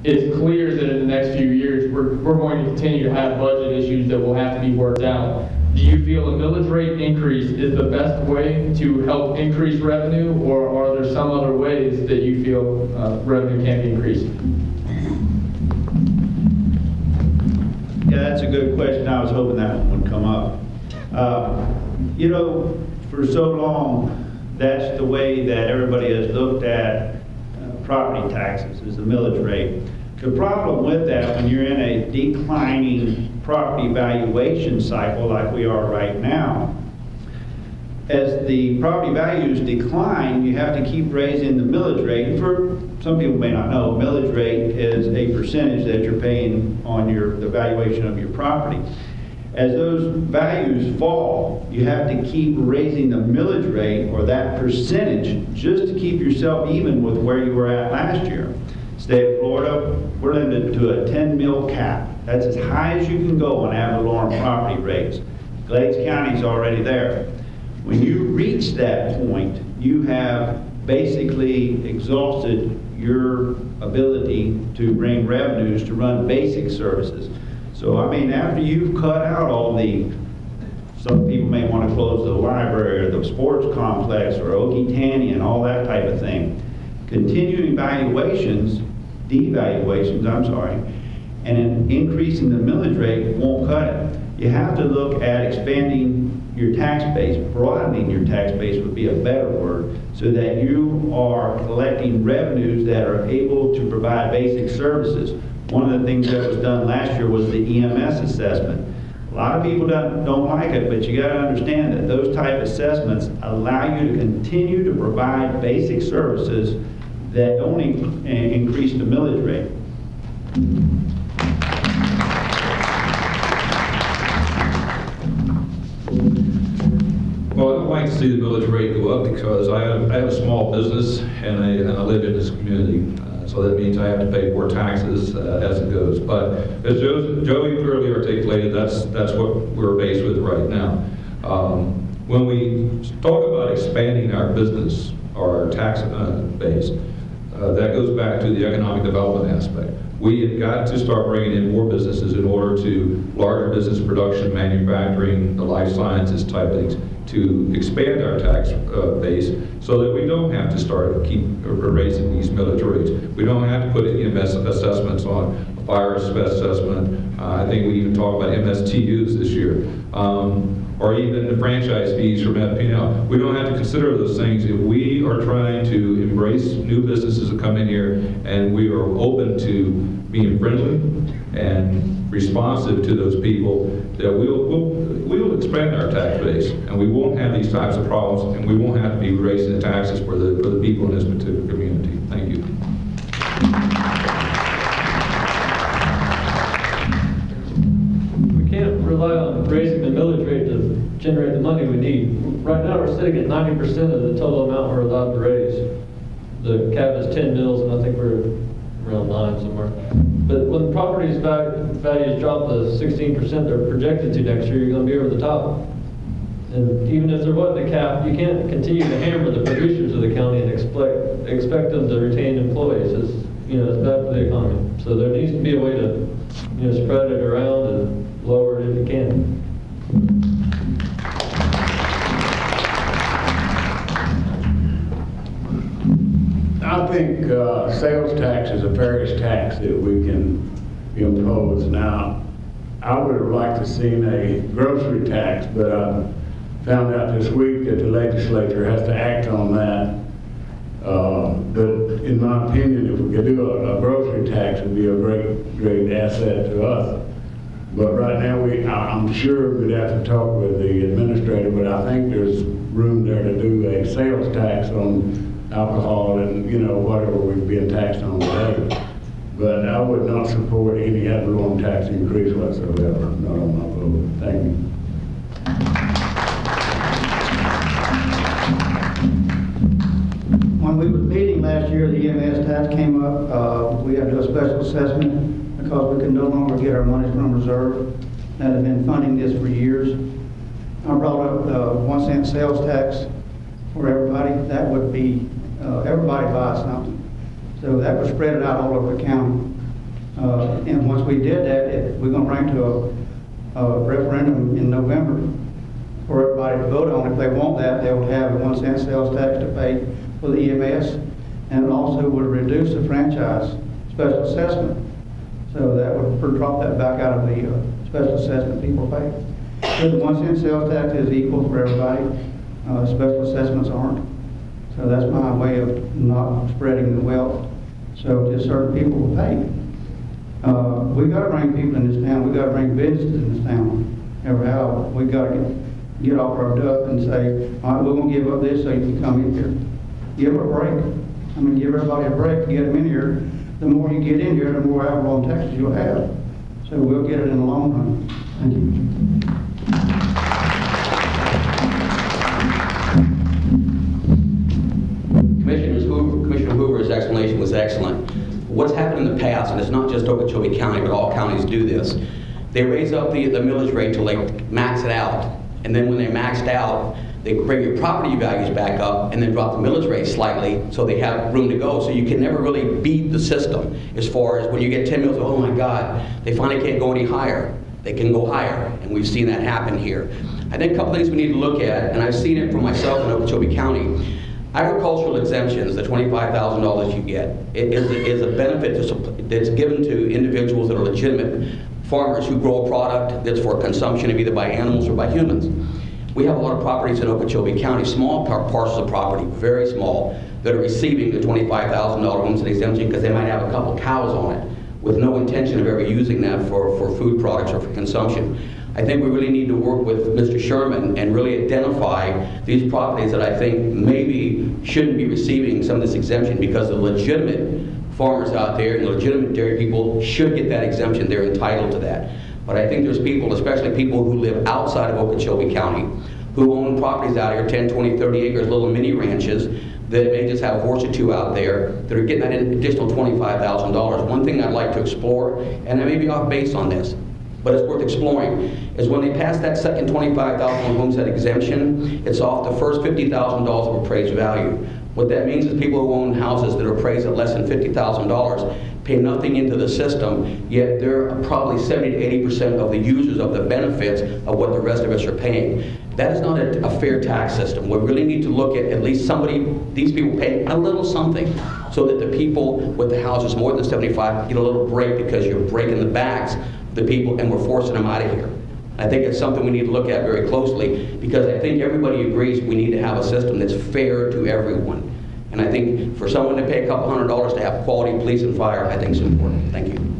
it's clear that in the next few years we're going to continue to have budget issues that will have to be worked out. Do you feel a millage rate increase is the best way to help increase revenue, or are there some other ways that you feel revenue can be increased? Yeah, that's a good question. I was hoping that one would come up. You know, for so long, that's the way that everybody has looked at property taxes, is the millage rate. The problem with that, when you're in a declining property valuation cycle like we are right now, as the property values decline, you have to keep raising the millage rate. For some people may not know, millage rate is a percentage that you're paying on the valuation of your property. As those values fall, you have to keep raising the millage rate, or that percentage, just to keep yourself even with where you were at last year. State of Florida, we're limited to a 10 mil cap. That's as high as you can go on ad valorem property rates. Glades County's already there. When you reach that point, you have basically exhausted your ability to bring revenues to run basic services. So, I mean, after you've cut out all some people may want to close the library or the sports complex or Okeechobee and all that type of thing. Continuing devaluations, I'm sorry, and an increase in the millage rate won't cut it. You have to look at expanding your tax base. Broadening your tax base would be a better word, so that you are collecting revenues that are able to provide basic services. One of the things that was done last year was the EMS assessment. A lot of people don't like it, but you got to understand that those type assessments allow you to continue to provide basic services that don't increase the millage rate. Well, I don't like to see the millage rate go up because I have a small business and I live in this community. So that means I have to pay more taxes as it goes. But as Joey clearly articulated, that's what we're faced with right now. When we talk about expanding our business or our tax base, that goes back to the economic development aspect. We have got to start bringing in more businesses in order to larger business production, manufacturing, the life sciences type things, to expand our tax base so that we don't have to keep raising these millage rates. We don't have to put EMS assessments on, a fire assessment. I think we even talked about MSTUs this year. Or even the franchise fees from FPL. We don't have to consider those things if we are trying to embrace new businesses that come in here, and we are open to being friendly and responsive to those people, that we will expand our tax base, and we won't have these types of problems, and we won't have to be raising the taxes for the people in this particular community. Thank you. We can't rely on raising the millage rate to generate the money we need. Right now we're sitting at 90% of the total amount we're allowed to raise. The cap is 10 mils, and I think we're around 9 somewhere. But when properties values drop to 16% they're projected to next year, you're going to be over the top. And even if there wasn't a cap, you can't continue to hammer the producers of the county and expect them to retain employees. It's bad for the economy. So there needs to be a way to spread it around and lower it if you can. I think sales tax is a fairest tax that we can impose. Now, I would have liked to seen a grocery tax, but I found out this week that the legislature has to act on that. But in my opinion, if we could do a grocery tax, it would be a great asset to us. But right now, I'm sure we'd have to talk with the administrator, but I think there's room there to do a sales tax on alcohol and whatever we've been taxed on today. But I would not support any ad valorem tax increase whatsoever. Not on my vote. Thank you. When we were meeting last year, the EMS tax came up. We had to do a special assessment because we could no longer get our money from reserve. That had been funding this for years. I brought up the 1 cent sales tax for everybody. That would be everybody buys something. So that would spread it out all over the county. And once we did that, we're going to bring to a referendum in November for everybody to vote on. If they want that, they'll have a 1 cent sales tax to pay for the EMS, and it also would reduce the franchise special assessment. So that would drop that back out of the special assessment people pay. So the 1 cent sales tax is equal for everybody. Special assessments aren't. So that's my way of not spreading the wealth. So just certain people will pay. We got to bring people in this town. We got to bring businesses in this town. Every hour, we got to get off our duff and say, all right, we're going to give up this so you can come in here. Give them a break. I mean, give everybody a break to get them in here. The more you get in here, the more alcohol and taxes you'll have. So we'll get it in the long run. Thank you. Commissioner Hoover's explanation was excellent. What's happened in the past, and it's not just Okeechobee County, but all counties do this, they raise up the millage rate till they max it out. And then when they're maxed out, they bring your property values back up and then drop the millage rate slightly so they have room to go. So you can never really beat the system as far as when you get 10 mills, oh my God, they finally can't go any higher. They can go higher, and we've seen that happen here. I think a couple things we need to look at, and I've seen it for myself in Okeechobee County. Agricultural exemptions, the $25,000 you get, is a benefit that's given to individuals that are legitimate farmers who grow a product that's for consumption of either by animals or by humans. We have a lot of properties in Okeechobee County, small parcels of property, very small, that are receiving the $25,000 homestead exemption because they might have a couple cows on it with no intention of ever using that for food products or for consumption. I think we really need to work with Mr. Sherman and really identify these properties that I think maybe shouldn't be receiving some of this exemption because the legitimate farmers out there and the legitimate dairy people should get that exemption. They're entitled to that. But I think there's people, especially people who live outside of Okeechobee County, who own properties out here, 10, 20, 30 acres, little mini ranches, that may just have a horse or two out there that are getting that additional $25,000. One thing I'd like to explore, and I may be off base on this, but it's worth exploring, is when they pass that second $25,000 homestead exemption, it's off the first $50,000 of appraised value. What that means is people who own houses that are appraised at less than $50,000 pay nothing into the system, yet they're probably 70 to 80% of the users of the benefits of what the rest of us are paying. That is not a fair tax system. We really need to look at least these people pay a little something so that the people with the houses more than 75 get a little break because you're breaking the backs of the people and we're forcing them out of here. I think it's something we need to look at very closely because I think everybody agrees we need to have a system that's fair to everyone. And I think for someone to pay a couple $100s to have quality police and fire, I think is important. Thank you.